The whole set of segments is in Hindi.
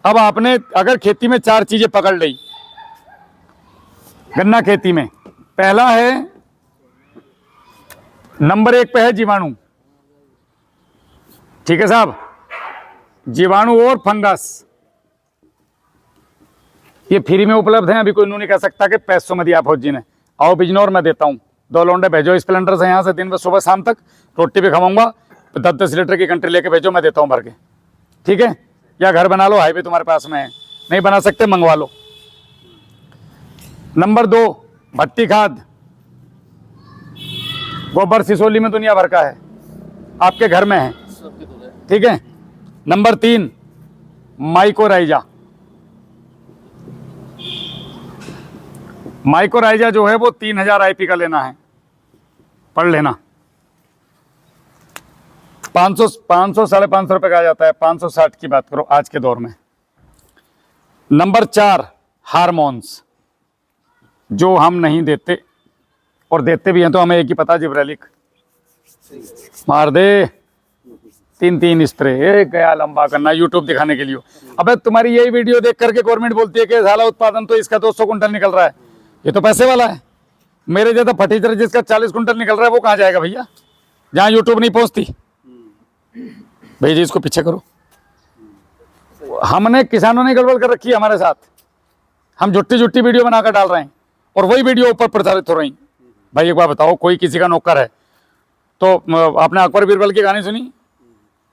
अब आपने अगर खेती में 4 चीजें पकड़ ली, गन्ना खेती में पहला है, नंबर 1 पे है जीवाणु। ठीक है साहब, जीवाणु और फंगस ये फ्री में उपलब्ध हैं। अभी कोई नहीं कह सकता कि पैसों में दिया फौजी ने। आओ बिजनौर मैं देता हूँ, 2 लौंडे भेजो स्प्लेंडर से यहाँ से, दिन में सुबह शाम तक रोटी भी खवाऊंगा, 10-10 लीटर की कंट्री लेके भेजो, मैं देता हूँ भर के। ठीक है, या घर बना लो, हाईवे तुम्हारे पास में है, नहीं बना सकते मंगवा लो। नंबर 2 भट्टी खाद, गोबर सिसोली में दुनिया भर का है, आपके घर में है। ठीक है। Number 3 mycorrhiza. माइकोराइजा जो है वो 3000 IP का लेना है, पढ़ लेना। 500 550 रुपए का आ जाता है, 560 की बात करो आज के दौर में। नंबर 4 हार्मोन्स, जो हम नहीं देते, और देते भी हैं तो हमें एक ही पता, जिब्रेलिक मार दे, 3 स्प्रे, गया लंबा करना यूट्यूब दिखाने के लिए। अबे तुम्हारी यही वीडियो देख करके गवर्नमेंट बोलती है कि साला उत्पादन तो इसका 200 कुंटल निकल रहा है, ये तो पैसे वाला है। मेरे जैसा फटीचर जिसका 40 कुंटल निकल रहा है वो कहाँ जाएगा भैया, जहाँ यूट्यूब नहीं पहुँचती। भाई जी इसको पीछे करो। हमने किसानों ने गड़बड़ कर रखी है हमारे साथ, हम झुट्टी वीडियो बनाकर डाल रहे हैं और वही वीडियो ऊपर प्रचारित हो रही। भाई एक बार बताओ, कोई किसी का नौकर है तो आपने अकबर बीरबल की कहानी सुनी?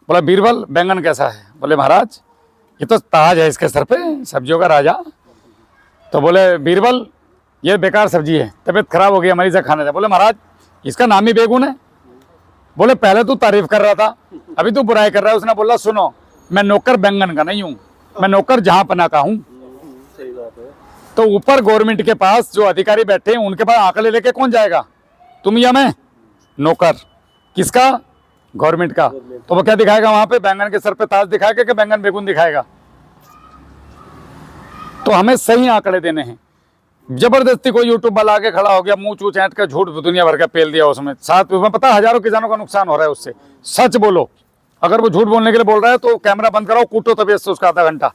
बोला बीरबल बैंगन कैसा है? बोले महाराज ये तो ताज है इसके सर पे, सब्जियों का राजा। तो बोले बीरबल ये बेकार सब्जी है, तबीयत खराब हो गई हमारी से खाने से। बोले महाराज इसका नाम ही बैगन है। बोले पहले तू तारीफ कर रहा था, अभी तू बुराई कर रहा है। उसने बोला सुनो, मैं नौकर बैंगन का नहीं हूँ, मैं नौकर जहां पना का हूँ। तो ऊपर गवर्नमेंट के पास जो अधिकारी बैठे हैं उनके पास आंकड़े लेके कौन जाएगा, तुम या मैं? नौकर किसका? गवर्नमेंट का। तो वो क्या दिखाएगा वहां पे? बैंगन के सर पे ताज दिखाएगा कि बैंगन बेगुन दिखाएगा? तो हमें सही आंकड़े देने हैं। जबरदस्ती कोई यूट्यूब वाला आके खड़ा हो गया, मुंह चूच ऐंठ कर झूठ दुनिया भर का पेल दिया उसमें, साथ में पता हजारों किसानों का नुकसान हो रहा है उससे। सच बोलो, अगर वो झूठ बोलने के लिए बोल रहा है तो कैमरा बंद कराओ, कूटो तबीयत से उसका आधा घंटा।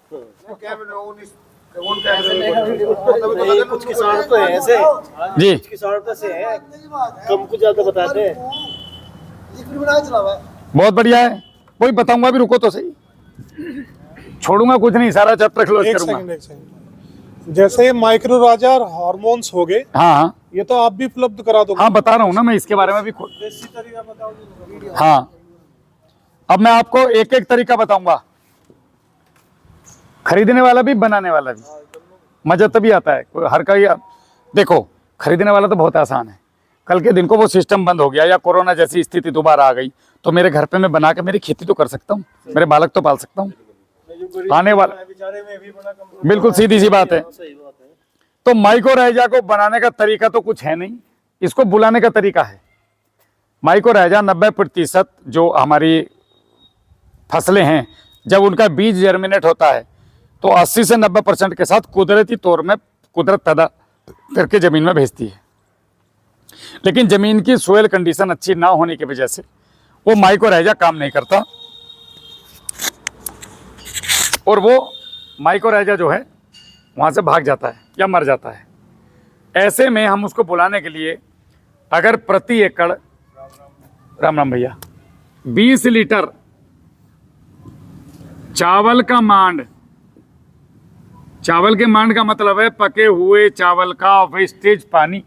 कुछ किसान तो है ऐसे जी, कुछ किसान तो ऐसे हैं कम कुछ ज्यादा बताते हैं। बहुत बढ़िया है, वही बताऊंगा, अभी रुको तो सही, छोड़ूंगा कुछ नहीं, सारा चैप्टर क्लोज करूंगा। एक सेकंड। जैसे माइक्रो राजा और हार्मोन्स हो गए, हाँ ये तो आप भी उपलब्ध करा दोगे? हाँ बता रहा हूँ ना मैं, इसके बारे में भी खुद। देसी तरीका बताओगे? हाँ, अब मैं आपको एक एक तरीका बताऊंगा, खरीदने वाला भी बनाने वाला भी। मजा तभी आता है, कोई हर का ही। देखो खरीदने वाला तो बहुत आसान है, कल के दिन को वो सिस्टम बंद हो गया या कोरोना जैसी स्थिति दोबारा आ गई तो मेरे घर पे मैं बना के मेरी खेती तो कर सकता हूँ, मेरे बालक तो पाल सकता हूँ। आने वाला बिल्कुल सीधी सी बात है। तो माइकोराइजा को बनाने का तरीका तो कुछ है नहीं, इसको बुलाने का तरीका है। माइकोराइजा 90% जो हमारी फसलें हैं, जब उनका बीज जर्मिनेट होता है तो 80 से 90% के साथ कुदरती तौर में कुदरत पैदा करके जमीन में भेजती है। लेकिन जमीन की सोयल कंडीशन अच्छी ना होने की वजह से वो माइकोराइजा काम नहीं करता, और वो माइकोराइजा जो है वहाँ से भाग जाता है या मर जाता है। ऐसे में हम उसको बुलाने के लिए अगर प्रति एकड़, राम राम भैया, 20 लीटर चावल का मांड, चावल के मांड का मतलब है पके हुए चावल का वेस्टेज पानी।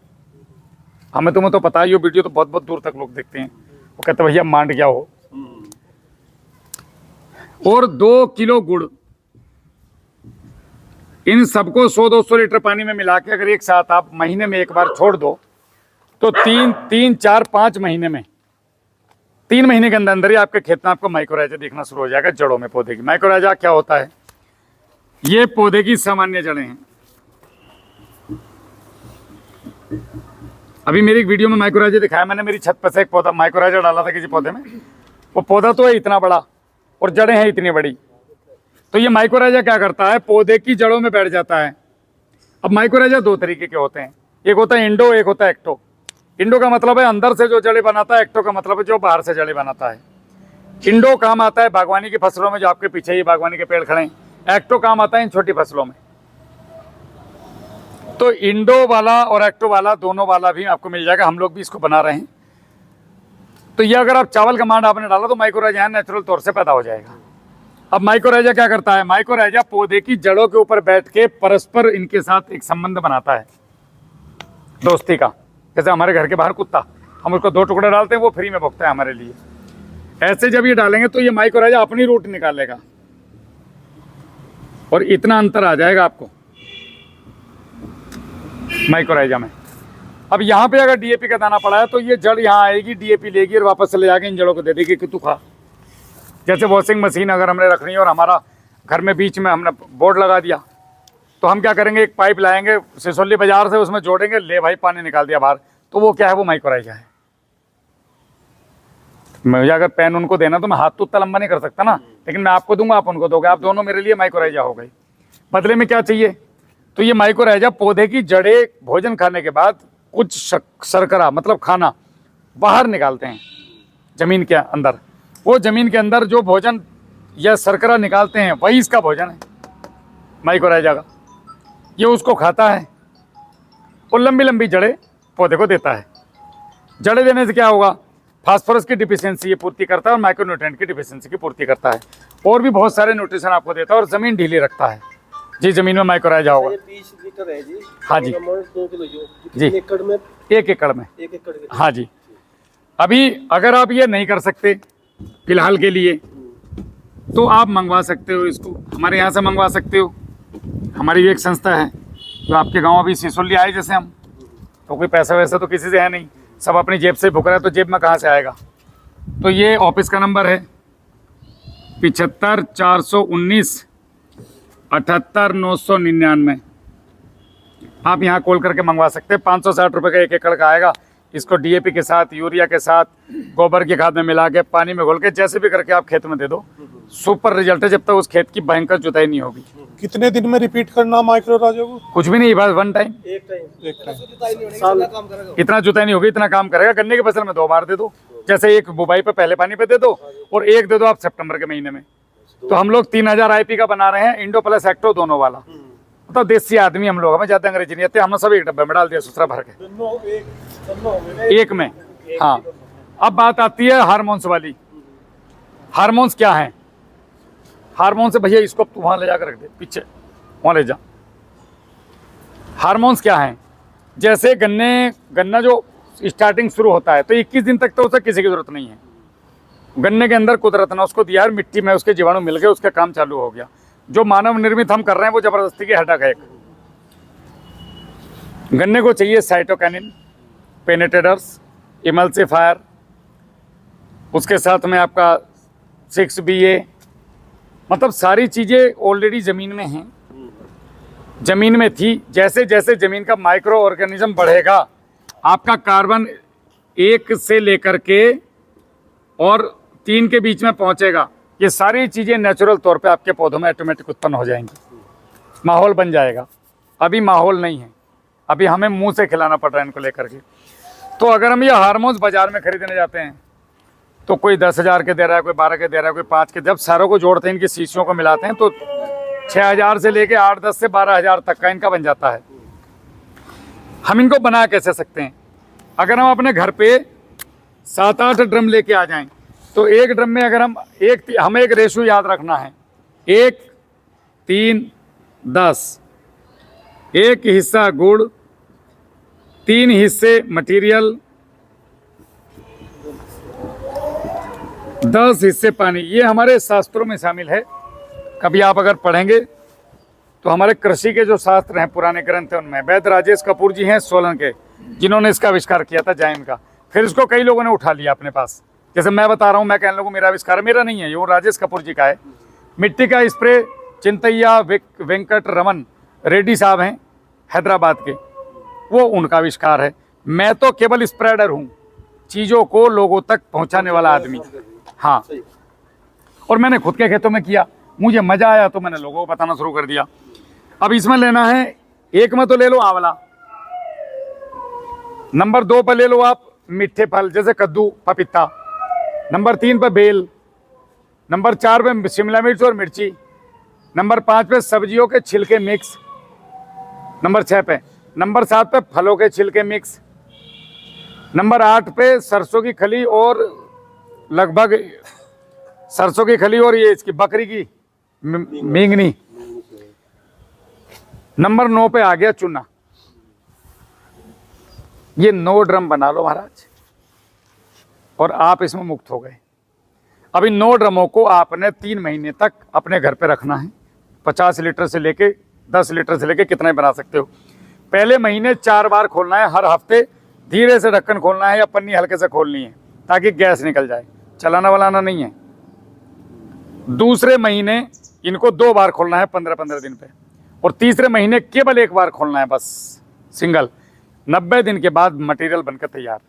हमें तुम्हें तो पता है, ये वीडियो तो बहुत बहुत दूर तक लोग देखते हैं, वो कहते भैया मांड क्या हो। और 2 किलो गुड़, इन सबको 100-200 लीटर पानी में मिला के अगर एक साथ आप महीने में एक बार छोड़ दो तो 3-4-5 महीने में, 3 महीने के अंदर अंदर ही आपके खेत में आपको माइकोराइजा दिखना शुरू हो जाएगा जड़ों में पौधे की। माइकोराइजा क्या होता है? ये पौधे की सामान्य जड़ें हैं। अभी मेरी एक वीडियो में माइकोराइजा दिखाया मैंने, मेरी छत पर से एक पौधा माइकोराइजा डाला था किसी पौधे में, वो पौधा तो है इतना बड़ा और जड़ें हैं इतनी बड़ी। तो ये माइकोराइजा क्या करता है? पौधे की जड़ों में बैठ जाता है। अब माइकोराइजा 2 तरीके के होते हैं, एक होता है इंडो, एक होता है एक्टो। इंडो का मतलब है अंदर से जो जड़ें बनाता है, एक्टो का मतलब है जो बाहर से जड़ें बनाता है। इंडो काम आता है बागवानी की फसलों में, जो आपके पीछे ही बागवानी के पेड़ खड़े हैं, एक्टो काम आता है इन छोटी फसलों में। तो इंडो वाला और एक्टो वाला दोनों वाला भी आपको मिल जाएगा, हम लोग भी इसको बना रहे हैं। तो ये अगर आप चावल का मांड आपने डाला तो माइक्रोराइजा नेचुरल तौर से पैदा हो जाएगा। अब माइक्रोराइजा क्या करता है, माइक्रोराइजा पौधे की जड़ों के ऊपर बैठ के परस्पर इनके साथ एक संबंध बनाता है दोस्ती का। जैसे हमारे घर के बाहर कुत्ता, हम उसको 2 टुकड़े डालते हैं, वो फ्री में भोगता है हमारे लिए। ऐसे जब ये डालेंगे तो ये माइक्रोराइजा अपनी रूट निकालेगा और इतना अंतर आ जाएगा आपको माइक्रोराइजा में। अब यहाँ पे अगर डीएपी का दाना पड़ा है तो ये जड़ यहाँ आएगी, डीएपी लेगी और वापस चले जाके इन जड़ों को दे देगी कि तू खा। जैसे वॉशिंग मशीन अगर हमने रखनी है और हमारा घर में बीच में हमने बोर्ड लगा दिया, तो हम क्या करेंगे, एक पाइप लाएंगे सिसोली बाजार से, उसमें जोड़ेंगे, ले भाई पानी निकाल दिया बाहर, तो वो क्या है, वो माइक्रोराइजा है। मुझे अगर पेन उनको देना तो मैं हाथ तो उतना लंबा नहीं कर सकता ना, लेकिन मैं आपको दूंगा, आप उनको दोगे, आप दोनों मेरे लिए माइक्रोराइजा हो गई। बदले में क्या चाहिए, तो ये माइक्रोराइजा पौधे की जड़ें भोजन खाने के बाद कुछ शर्करा मतलब खाना बाहर निकालते हैं जमीन के अंदर। वो जमीन के अंदर जो भोजन या शर्करा निकालते हैं वही इसका भोजन है माइक्रोराइजा का। ये उसको खाता है और लंबी लंबी जड़ें पौधे को देता है। जड़ें देने से क्या होगा, फास्फोरस की डिफिशियंसी ये पूर्ति करता है और माइक्रोन्यूट्रिएंट की डिफिशियंसी की पूर्ति करता है, और भी बहुत सारे न्यूट्रिशन आपको देता है और ज़मीन ढीली रखता है। जी जमीन में माइक्रोराइजा होगा। 20 लीटर है जी। हाँ जी। 2 किलो जी। एकड़ में 1 एकड़ में। 1 एकड़ के। हाँ जी। अभी अगर आप ये नहीं कर सकते फिलहाल के लिए, तो आप मंगवा सकते हो इसको, हमारे यहाँ से मंगवा सकते हो। हमारी भी एक संस्था है जो आपके गाँव अभी सिसोली आए जैसे हम, तो कोई पैसा वैसा तो किसी से है नहीं, सब अपनी जेब से भुक रहा है, तो जेब में कहाँ से आएगा। तो ये ऑफिस का नंबर है 75 419 78 999। आप यहाँ कॉल करके मंगवा सकते हैं। 560 रुपये का 1 एकड़ का आएगा। इसको डीएपी के साथ, यूरिया के साथ, गोबर की खाद में मिला के, पानी में घोल के, जैसे भी करके आप खेत में दे दो, सुपर रिजल्ट है, जब तक उस खेत की भयंकर जुताई नहीं होगी। कितने दिन में रिपीट करना माइक्रोराइजा को? कुछ भी नहीं, बस 1 टाइम। एक टाइम। इतना जुताई नहीं होगी, इतना काम करेगा। गन्ने की फसल में 2 बार दे दो, जैसे एक बुवाई पे पहले पानी पे दे दो और एक दे दो आप सितंबर के महीने में। तो हम लोग 3000 आईपी का बना रहे हैं, इंडो प्लस एक्टो दोनों वाला। तो देसी आदमी हम लोग, हमें ज़्यादा अंग्रेजी नहीं आते, हमने सब एक डब्बे में डाल दिया सुसरा भर के, एक में। हाँ, अब बात आती है हार्मोन्स वाली। हार्मोन्स क्या हैं? हार्मोन से भैया इसको तू वहाँ ले जाकर रख दे, पीछे वहाँ ले जा। हार्मोन्स क्या हैं? जैसे गन्ना जो स्टार्टिंग शुरू होता है तो 21 दिन तक तो उसे किसी की ज़रूरत नहीं है। गन्ने के अंदर कुदरत ने उसको दिया है, मिट्टी में उसके जीवाणु मिल गए, उसका काम चालू हो गया। जो मानव निर्मित हम कर रहे हैं वो जबरदस्ती की हटा गए। गन्ने को चाहिए साइटोकैनिन, पेनेट्रेटर्स, इमल्सिफायर, उसके साथ में आपका 6BA, मतलब सारी चीज़ें ऑलरेडी ज़मीन में हैं, ज़मीन में थी। जैसे जैसे ज़मीन का माइक्रो ऑर्गेनिज्म बढ़ेगा, आपका कार्बन 1 से लेकर के और 3 के बीच में पहुंचेगा। ये सारी चीज़ें नेचुरल तौर पे आपके पौधों में ऑटोमेटिक उत्पन्न हो जाएंगी, माहौल बन जाएगा। अभी माहौल नहीं है, अभी हमें मुंह से खिलाना पड़ रहा है इनको लेकर के। तो अगर हम ये हार्मोन्स बाज़ार में खरीदने जाते हैं तो कोई 10,000 के दे रहा है, कोई 12 के दे रहा है, कोई 5 के। जब सारों को जोड़ते हैं, इनकी शीशियों को मिलाते हैं, तो 6,000 से लेके 8-10 से 12,000 तक का इनका बन जाता है। हम इनको बना कैसे सकते हैं? अगर हम अपने घर पे 7-8 ड्रम लेके आ जाएं, तो एक ड्रम में अगर हमें एक रेशो याद रखना है, 1, 3, 10। 1 हिस्सा गुड़, 3 हिस्से मटेरियल, 10 हिस्से पानी। ये हमारे शास्त्रों में शामिल है। कभी आप अगर पढ़ेंगे तो हमारे कृषि के जो शास्त्र हैं, पुराने ग्रंथ हैं, उनमें वैद्य राजेश कपूर जी हैं सोलन के, जिन्होंने इसका आविष्कार किया था, जाइम का। फिर इसको कई लोगों ने उठा लिया अपने पास। जैसे मैं बता रहा हूँ, मैं कहने लगूँ मेरा आविष्कार, मेरा नहीं है, ये वो राजेश कपूर जी का है। मिट्टी का स्प्रे चिंतैया वेंकट रमन रेड्डी साहब हैं हैदराबाद के, वो उनका आविष्कार है। मैं तो केवल स्प्रेडर हूँ, चीज़ों को लोगों तक पहुँचाने वाला आदमी। हाँ, और मैंने खुद के खेतों में किया, मुझे मज़ा आया तो मैंने लोगों को बताना शुरू कर दिया। अब इसमें लेना है, 1 में तो ले लो आंवला, नंबर 2 पर ले लो आप मीठे फल जैसे कद्दू, पपीता, नंबर 3 पर बेल, नंबर 4 पे शिमला मिर्च और मिर्ची, नंबर 5 पे सब्जियों के छिलके मिक्स, नंबर 6 पे, नंबर 7 पे फलों के छिलके मिक्स, नंबर 8 पे सरसों की खली और लगभग सरसों की खली और ये इसकी बकरी की मींगनी। नंबर 9 पे आ गया चूना। ये 9 ड्रम बना लो महाराज और आप इसमें मुक्त हो गए। अब इन 9 ड्रमों को आपने 3 महीने तक अपने घर पे रखना है। 50 लीटर से लेके 10 लीटर से लेके कितना ही बना सकते हो। पहले महीने 4 बार खोलना है, हर हफ्ते धीरे से ढक्कन खोलना है या पन्नी हल्के से खोलनी है ताकि गैस निकल जाए, चलाना वलाना नहीं है। दूसरे महीने इनको 2 बार खोलना है 15-15 दिन पे, और तीसरे महीने केवल 1 बार खोलना है बस सिंगल। 90 दिन के बाद मटेरियल बनकर तैयार।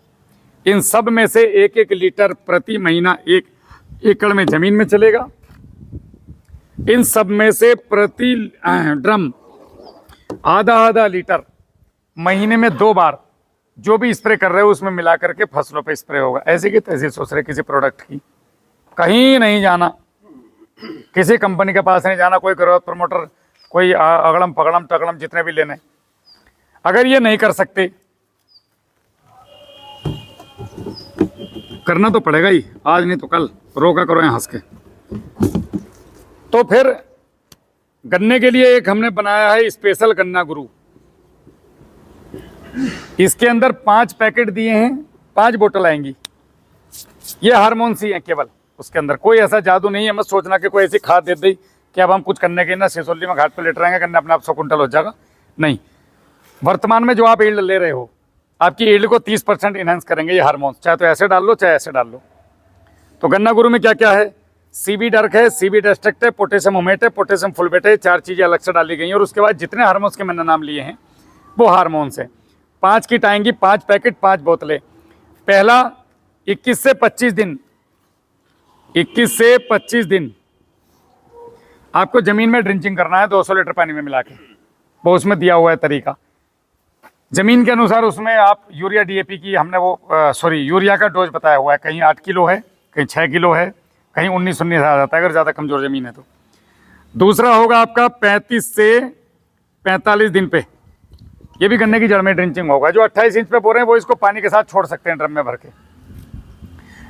इन सब में से 1-1 लीटर प्रति महीना 1 एकड़ में जमीन में चलेगा। इन सब में से प्रति ड्रम आधा लीटर महीने में 2 बार जो भी स्प्रे कर रहे हो उसमें मिला करके फसलों पे स्प्रे होगा। ऐसे की तैसे सोच रहे किसी प्रोडक्ट की, कहीं नहीं जाना, किसी कंपनी के पास नहीं जाना, कोई ग्रोथ प्रमोटर, कोई अगड़म पगड़म टगड़म जितने भी लेने। अगर ये नहीं कर सकते, करना तो पड़ेगा ही, आज नहीं तो कल, रोका करो यहाँ हंस के। तो फिर गन्ने के लिए एक हमने बनाया है स्पेशल गन्ना गुरु। इसके अंदर 5 पैकेट दिए हैं, 5 बोतल आएंगी। ये हार्मोन्स ही हैं केवल, उसके अंदर कोई ऐसा जादू नहीं है। मत सोचना कि कोई ऐसी खाद दे दी कि अब हम कुछ करने के ना सिसोली में घाट पे लेट रहेंगे, गन्ना अपने आप 100 कुंटल हो जाएगा। नहीं, वर्तमान में जो आप ईल्ड ले रहे हो, आपकी ईल्ड को 30% इनहेंस करेंगे ये हार्मोन्स। चाहे तो ऐसे डाल लो, चाहे ऐसे डाल लो। तो गन्ना गुरु में क्या क्या है? सीबी डर्क है, सीबी डेस्ट्रक्ट है, पोटेशियम ओमेट है, पोटेशियम फुलबेट है। 4 चीज़ें अलग से डाली गई हैं। और उसके बाद जितने हार्मोन्स के मैंने नाम लिए हैं वो हार्मोन्स हैं। 5 किट आएंगी, 5 पैकेट, 5 बोतलें। पहला 21 से 25 दिन, 21 से 25 दिन आपको ज़मीन में ड्रिंचिंग करना है 200 लीटर पानी में मिला के। वो उसमें दिया हुआ है तरीका, ज़मीन के अनुसार। उसमें आप यूरिया डीएपी की हमने यूरिया का डोज बताया हुआ है। कहीं 8 किलो है, कहीं 6 किलो है, कहीं 19 आ जाता है अगर ज़्यादा कमज़ोर ज़मीन है तो। दूसरा होगा आपका 35 से 45 दिन पे, ये भी गन्ने की जड़ में ड्रिंचिंग होगा। जो 28 इंच पे बोल रहे हैं वो इसको पानी के साथ छोड़ सकते हैं ड्रम में भर के।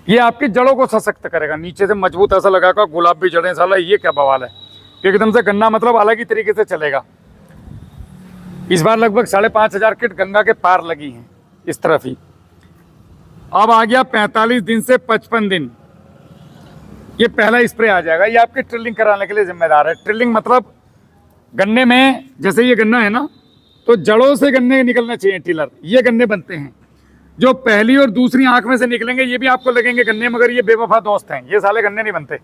ये आपकी जड़ों को सशक्त करेगा, नीचे से मजबूत ऐसा लगाकर गुलाबी जड़ें, साला ये क्या बवाल है। एकदम से गन्ना मतलब अलग ही तरीके से चलेगा। इस बार लगभग 5,500 किट गंगा के पार लगी हैं इस तरफ ही। अब आ गया 45 दिन से 55 दिन, ये पहला स्प्रे आ जाएगा। ये आपकी ट्रिलिंग कराने के लिए जिम्मेदार है। ट्रिलिंग मतलब गन्ने में, जैसे ये गन्ना है ना, तो जड़ों से गन्ने निकलना चाहिए टिलर। ये गन्ने बनते हैं जो पहली और दूसरी आंख में से निकलेंगे, ये भी आपको लगेंगे गन्ने, मगर ये बेवफा दोस्त हैं। ये साले गन्ने नहीं बनते,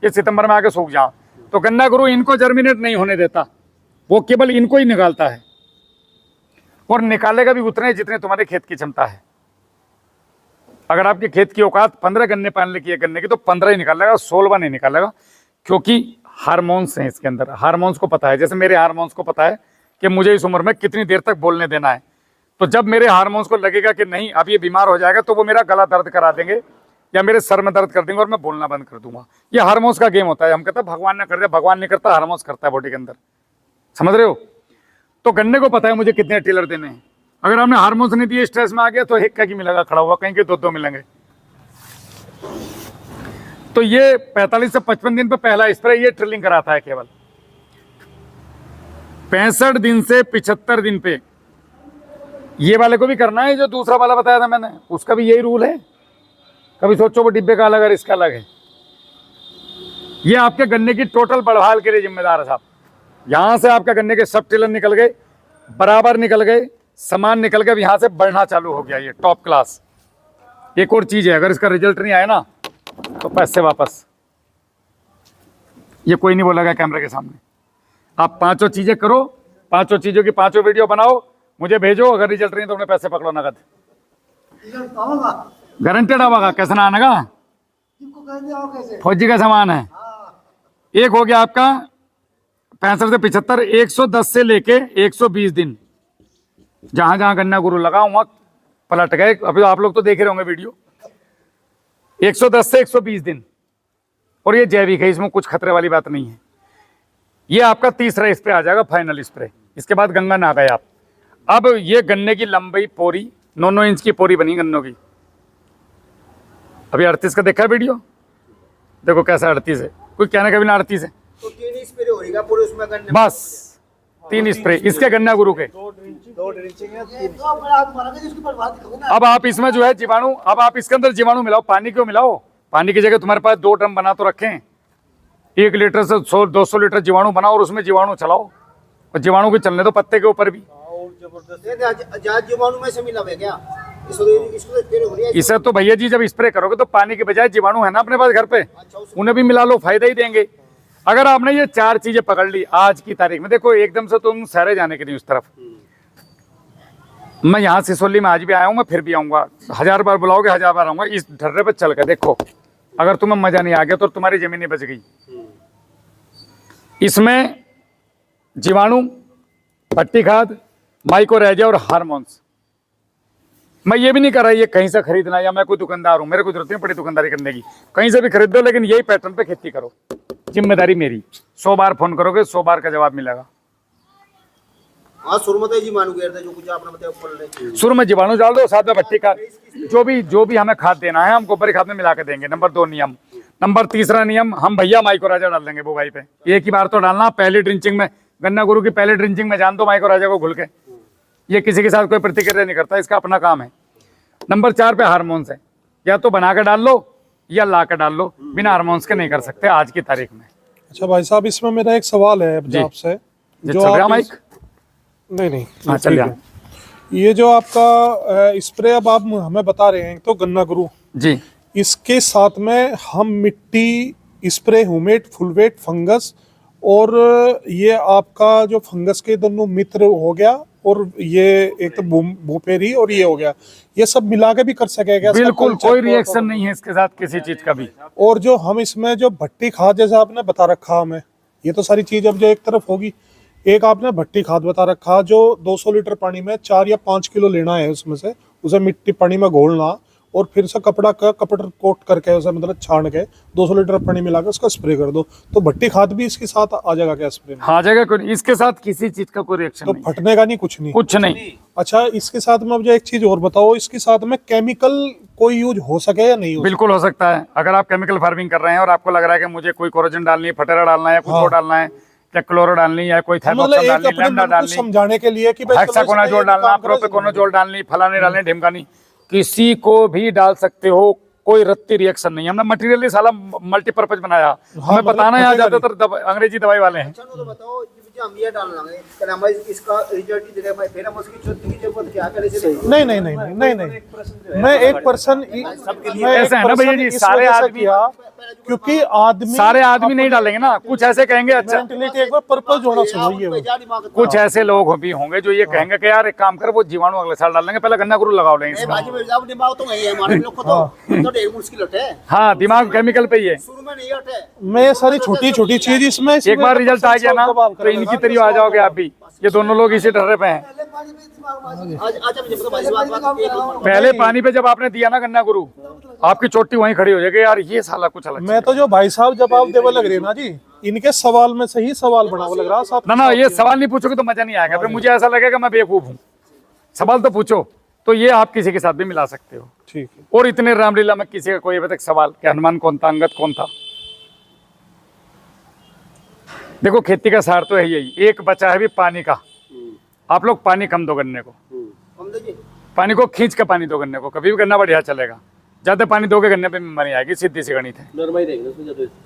ये सितंबर में आके सूख जाओ। तो गन्ना गुरु इनको जर्मिनेट नहीं होने देता, वो केवल इनको ही निकालता है। और निकालेगा भी उतने जितने तुम्हारे खेत की क्षमता है। अगर आपके खेत की औकात 15 गन्ने पालने की है गन्ने की, तो 15 ही निकालेगा, 16वां नहीं निकालेगा। क्योंकि हार्मोन्स हैं इसके अंदर। हार्मोन्स को पता है, जैसे मेरे हार्मोन्स को पता है कि मुझे इस उम्र में कितनी देर तक बोलने देना है। तो जब मेरे हार्मोन्स को लगेगा कि नहीं अब ये बीमार हो जाएगा, तो वो मेरा गला दर्द करा देंगे या मेरे सर में दर्द कर देंगे और मैं बोलना बंद कर दूंगा। ये हार्मोन्स का गेम होता है। हम कहते हैं भगवान ने कर दिया, भगवान नहीं करता, हार्मोन्स करता है बॉडी के अंदर। समझ रहे हो? तो गन्ने को पता है मुझे कितने टिलर देने हैं। अगर आपने हार्मोन्स नहीं दिए, स्ट्रेस में आ गया, तो एक का की मिलेगा खड़ा हुआ, कहीं के 2-2 मिलेंगे। तो ये 45 से 55 दिन पे पहला स्प्रे, ये ट्रिलिंग कराता है केवल। 65 दिन से 75 दिन पे ये वाले को भी करना है। जो दूसरा वाला बताया था मैंने, उसका भी यही रूल है। कभी सोचो वो डिब्बे का अलग है, इसका अलग है। ये आपके गन्ने की टोटल बढ़वाल के लिए जिम्मेदार है साहब। यहां से आपके गन्ने के सब टिलर निकल गए, बराबर निकल गए, सामान निकल गए, यहां से बढ़ना चालू हो गया। ये टॉप क्लास। एक और चीज है, अगर इसका रिजल्ट नहीं आया ना तो पैसे वापस। ये कोई नहीं बोलेगा कैमरे के सामने। आप 5 चीजें करो, 5 चीजों की 5 वीडियो बनाओ, मुझे भेजो। अगर रिजल्ट नहीं तो अपने पैसे पकड़ो नगद। गारंटेड आवागा। कैसे ना आनेगा, फौजी का सामान है। एक हो गया आपका 65 से 75, 110 से लेके 120 दिन। जहां जहां गन्ना गुरु लगा वहां पलट गए। अभी आप लोग तो देख रहे होंगे वीडियो। 110 से 120 दिन। और ये जैविक है, इसमें कुछ खतरे वाली बात नहीं है। ये आपका तीसरा स्प्रे आ जाएगा, फाइनल स्प्रे। इसके बाद गंगा नहा गए आप। अब ये गन्ने की लंबाई पोरी 9-9 इंच की पोरी बनी गन्नों की। अभी 38 का देखा वीडियो, देखो कैसा 38 है, कोई कहने का भी ना 38 है। तो 3 स्प्रे हो रही पूरे उसमें गन्ने बस 3 स्प्रे इसके गन्ना गुरु के। 2 ड्रिंचिंग है 3 अब आप इसमें जो है जीवाणु, अब आप इसके अंदर जीवाणु मिलाओ, पानी क्यों मिलाओ? पानी की जगह तुम्हारे पास 2 ड्रम बना तो रखें, 1 लीटर से 100-200 लीटर जीवाणु बनाओ और उसमें जीवाणु चलाओ, और जीवाणु के चलने दो पत्ते के ऊपर भी। और जबरदस्त जात जीवाणु में से मिला है क्या? इसको फिर हो रही है। इसे तो भैया जी जब स्प्रे करोगे तो पानी के बजाय जीवाणु है ना अपने पास घर पे, उन्हें भी मिला लो, फायदा ही देंगे। अगर आपने ये 4 चीजें पकड़ ली आज की तारीख में, देखो एकदम से तुम सहरे जाने के नहीं उस तरफ। मैं यहाँ सिसोली में आज भी आया हूँ, मैं फिर भी आऊँगा, 1000 बार बुलाओगे 1000 बार आऊँगा। इस ढर्रे पर चल कर देखो, अगर तुम्हें मजा नहीं आ गया तो तुम्हारी जमीन नहीं बच गई। इसमें जीवाणु, भट्टी खाद, माइकोराइजा और हार्मोन्स। मैं ये भी नहीं कर रहा ये कहीं से खरीदना, या मैं कोई दुकानदार हूँ, मेरे को जरूरत नहीं पड़ी दुकानदारी करने की, कहीं से भी खरीद दो, लेकिन यही पैटर्न पे खेती करो, जिम्मेदारी मेरी। 100 बार फोन करोगे 100 बार का जवाब मिलेगा। हाँ शुरू में तो जीवाणु गिरते जो कुछ आपने बताया ऊपर शुरू में जीवाणु डाल दो, साथ में भट्टी खाद, जो भी हमें खाद देना है हम गोबर खाद में मिला के देंगे। नंबर 2 नियम। नंबर 3 नियम, हम भैया माइकोराइजा डाल देंगे बुवाई पे, एक ही बार तो डालना। पहली ड्रिंचिंग में, गन्ना गुरु की पहली ड्रिंचिंग में जान दो माइकोराइजा को घुल के, ये किसी के साथ कोई प्रतिक्रिया नहीं करता, इसका अपना काम है। नंबर 4 पे हार्मोन्स है, या तो बना के डाल लो या ला के डाल लो, बिना हार्मोन्स के नहीं कर सकते आज की तारीख में। अच्छा भाई साहब, इसमें मेरा एक सवाल है आपसे, जो आप माइक नहीं हाँ चल रहा, ये जो आपका स्प्रे अब आप हमें बता रहे हैं तो गन्ना गुरु जी, इसके साथ में हम मिट्टी स्प्रे, ह्यूमेट, फुलवेट, फंगस, और ये आपका जो फंगस के दोनों मित्र हो गया, और ये एक तो भूपेरी और ये हो गया, ये सब मिला के भी कर सकेगा? बिल्कुल कोई रिएक्शन नहीं है इसके साथ किसी चीज का भी। और जो हम इसमें जो भट्टी खाद जैसे आपने बता रखा हमें, ये तो सारी चीज अब जो एक तरफ होगी, एक आपने भट्टी खाद बता रखा जो 200 लीटर पानी में 4 या 5 किलो लेना है, उसमें से उसे मिट्टी पानी में घोलना और फिर से कपड़ा कोट करके उसे मतलब छान के 200 लीटर पानी मिला के उसका स्प्रे कर दो, तो भट्टी खाद भी इसके साथ आ जाएगा क्या स्प्रे में? हाँ जाएगा, कोई इसके साथ किसी चीज का कोई रिएक्शन तो नहीं, फटने का नहीं, कुछ नहीं? कुछ नहीं। अच्छा, इसके साथ में अब जो एक चीज और बताओ, इसके साथ में केमिकल कोई यूज हो सके या नहीं? बिल्कुल हो सकता है। अगर आप केमिकल फार्मिंग कर रहे हैं और आपको लग रहा है कि मुझे कोई कोरोजन डालनी है, फटेरा डालना है, कुछ और डालना है, या क्लोरो डालनी है, कोई थाइमोक्सिन डालनी है, लैम्डा डालनी, समझाने के लिए कि भाई हेक्साकोनाजोल डालना, प्रोपेकोनाजोल डालनी, फलाने डालने, ढिमकानी, किसी को भी डाल सकते हो, कोई रत्ती रिएक्शन नहीं है। हमने मटेरियल ही साला मल्टीपर्पज बनाया, हमें बताना है ज्यादातर अंग्रेजी दवाई वाले हैं। अच्छा तो बताओ जो हम ये डाल लांगे क्या नाम है इसका रिजल्ट ही दिखे भाई, फिर हम उसकी चौथी की जरूरत क्या करे से? नहीं, मैं 1% ऐसा है ना भैया जी, सारे आदमी, क्योंकि आदमी सारे आदमी नहीं डालेंगे ना, कुछ ऐसे कहेंगे। अच्छा मेंटलिटी एक बार पर्पस होना चाहिए। कुछ ऐसे लोग भी होंगे जो ये कहेंगे कि यार एक काम कर, वो जीवाणु अगले साल डाल लेंगे, पहले गन्ना गुरु लगाओ लेंगे इसका। बाजी में जाओ, दिमाग तो नहीं है हमारे लोग को, तो ढेर मुश्किल होता है। हाँ दिमाग केमिकल पे ही है, शुरू में नहीं होता है। मैं सारी छोटी छोटी चीज इसमें एक बार रिजल्ट आ गया ना तो इनकी तरह आ जाओगे आप भी। ये दोनों लोग इसी डर्रे पे हैं। अच्छा मुझे पता बाजी बात पहले पानी पे जब आपने दिया ना गन्ना गुरु, आपकी चोटी वहीं खड़ी हो जाएगी, यार ये साला कुछ अलग। मैं तो जो भाई साहब जवाब देवे लग रहे ना जी, इनके सवाल में सही सवाल बना हुआ लग रहा साहब। ना ये सवाल नहीं पूछोगे तो मजा नहीं आएगा, फिर मुझे ऐसा लगेगा मैं बेवकूफ हूँ। सवाल तो पूछो, तो ये आप किसी के साथ भी मिला सकते हो। ठीक है। और इतने रामलीला में किसी का कोई अभी तक सवाल कि हनुमान कौन था, अंगद कौन था? देखो खेती का सार तो है यही, एक बचा है भी पानी का। आप लोग पानी कम दो गन्ने को, पानी को खींच के पानी दो गन्ने को, कभी भी गन्ना बढ़िया चलेगा। ज्यादा पानी दोगे गन्ने पे बीमारी आएगी, सीधी सी गणित है।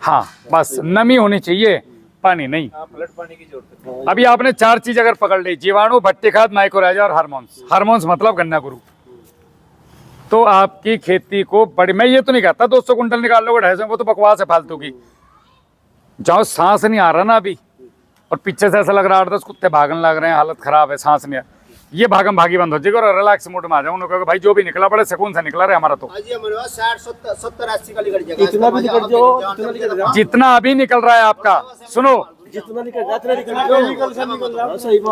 हाँ बस नमी होनी चाहिए, पानी नहीं। फ्लड पानी की जरूरत है। अभी आपने 4 चीज अगर पकड़ ली, जीवाणु, भट्टी खाद, माइकोराइजा और हार्मोन्स। हार्मोन्स मतलब गन्ना गुरु, तो आपकी खेती को बड़ी, मैं ये तो नहीं कहता 200 कुंटल निकाल लोगे 250, वो तो बकवास है फालतू की। जाओ, सांस नहीं आ रहा ना अभी, और पीछे से ऐसा लग रहा है 8-10 कुत्ते भागने लग रहे हैं, हालत खराब है, सांस नहीं आ, ये भागम भागी बंद हो जाएगी और रिलैक्स मोड में आ जाओ। उन्होंने कहा भाई जो भी निकला बड़े सुकून से निकला रहे हमारा तो। 60-70-80 का निकल जाएगा। इतना भी निकल जाओ, जितना अभी निकल रहा है आपका, सुनो जितना निकल रहा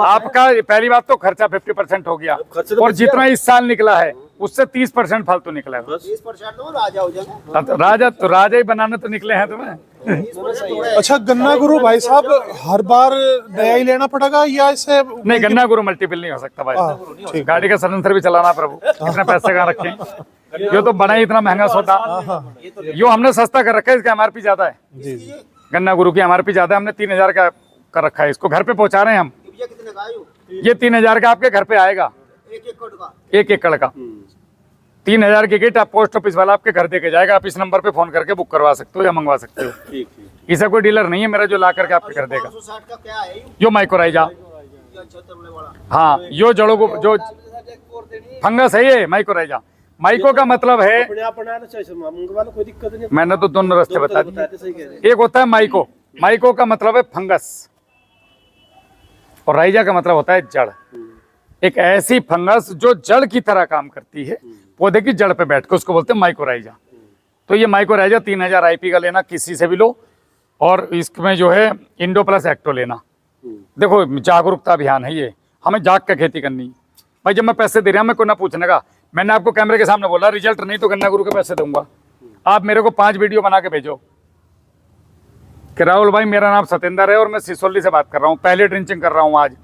आपका पहली बात तो खर्चा 50% हो गया, और जितना इस साल निकला है उससे 30% फालतू निकलेगा। 20% राजा हो जाएगा। राजा तो राजा ही बनाने तो निकले हैं तुम्हें। इसमें से थोड़ा अच्छा गन्ना गुरु भाई साहब हर बार नया ही लेना पड़ेगा या इससे नहीं, गन्ना गुरु मल्टीपल नहीं हो सकता भाई। ठीक गाड़ी का सलेंसर भी चलाना प्रभु, इतने पैसे कहाँ रखे। यो तो बना ही इतना महंगा सौदा, यो हमने सस्ता कर रखा है, इसका एमआरपी ज्यादा है। जी जी गन्ना गुरु की एमआरपी ज्यादा है, हमने 3000 का कर रखा है। इसको घर पे पहुंचा रहे हैं हम। भैया कितने का आयु? ये 3000 का आपके घर पे आएगा, 1 एकड़ का। 1 एकड़ का 3000 की किट आप पोस्ट ऑफिस वाला आपके घर दे के जाएगा। आप इस नंबर पे फोन करके बुक करवा सकते हो या मंगवा सकते हो। इसका कोई डीलर नहीं है मेरा जो ला करके आपके घर देगा। 560 का क्या है? यो माइक्रोराइजा, ये 76 वाला। हाँ यो जड़ों को जो फंगस है ये माइक्रोराइजा। माइको का मतलब है, कोई दिक्कत नहीं। मैंने तो दोनों रास्ते बता दिए। एक होता है माइको, माइको का मतलब है फंगस, और राइजा का मतलब होता है जड़। एक ऐसी फंगस जो जड़ की तरह काम करती है, पौधे की जड़ पे बैठ के, उसको बोलते हैं माइक्रोराइजा। तो ये माइक्रोराइजा 3000 आईपी का लेना किसी से भी लो, और इसमें जो है इंडो प्लस एक्टो लेना। देखो जागरूकता अभियान है ये, हमें जाग के खेती करनी है भाई। जब मैं पैसे दे रहा हूं मैं को ना पूछने का, मैंने आपको कैमरे के सामने बोला रिजल्ट नहीं तो गन्ना गुरु के पैसे दूंगा। आप मेरे को 5 वीडियो बना के भेजो कि राहुल भाई मेरा नाम सतेंद्र है और मैं सिसोली से बात कर रहा हूँ, पहले ड्रिंचिंग कर रहा हूँ, आज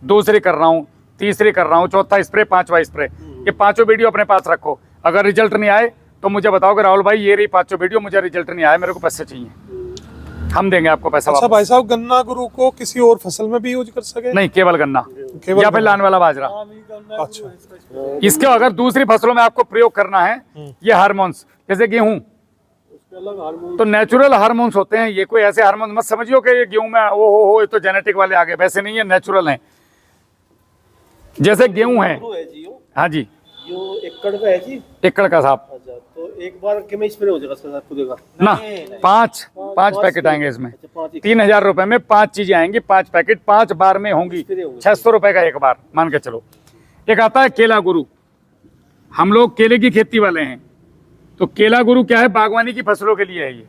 दूसरी कर रहा हूँ, तीसरी कर रहा हूँ, चौथा स्प्रे, 5वां स्प्रे। ये 5 वीडियो अपने पास रखो। अगर रिजल्ट नहीं आए तो मुझे बताओ कि राहुल भाई ये रही 5 वीडियो, मुझे रिजल्ट नहीं आया, मेरे को पैसे चाहिए, हम देंगे आपको पैसा अच्छा वापस। भाई साहब गन्ना गुरु को किसी और फसल में भी यूज कर सके? नहीं, केवल गन्ना केवल या फिर लान वाला बाजरा। अच्छा इसके अगर दूसरी फसलों में आपको प्रयोग करना है, ये हार्मोन्स जैसे गेहूं, तो नेचुरल हार्मोन्स होते हैं। ये कोई ऐसे हार्मोन्स मत समझियो कि ये गेहूं में ओ हो ये तो जेनेटिक वाले आ गए, वैसे नहीं है, नेचुरल हैं। जैसे गेहूं है, हाँ जी, यो एकड़ का है जी। एकड़ का साहब अच्छा, तो एक बार के में स्प्रे हो जाएगा सर खुदेगा? ना, 5 पैकेट आएंगे इसमें। 3000 रुपए में 5 चीजें आएंगी, 5 पैकेट 5 बार में होंगी, 600 रुपए का एक बार मान के चलो। एक आता है केला गुरु, हम लोग केले की खेती वाले हैं, तो केला गुरु क्या है, बागवानी की फसलों के लिए है। ये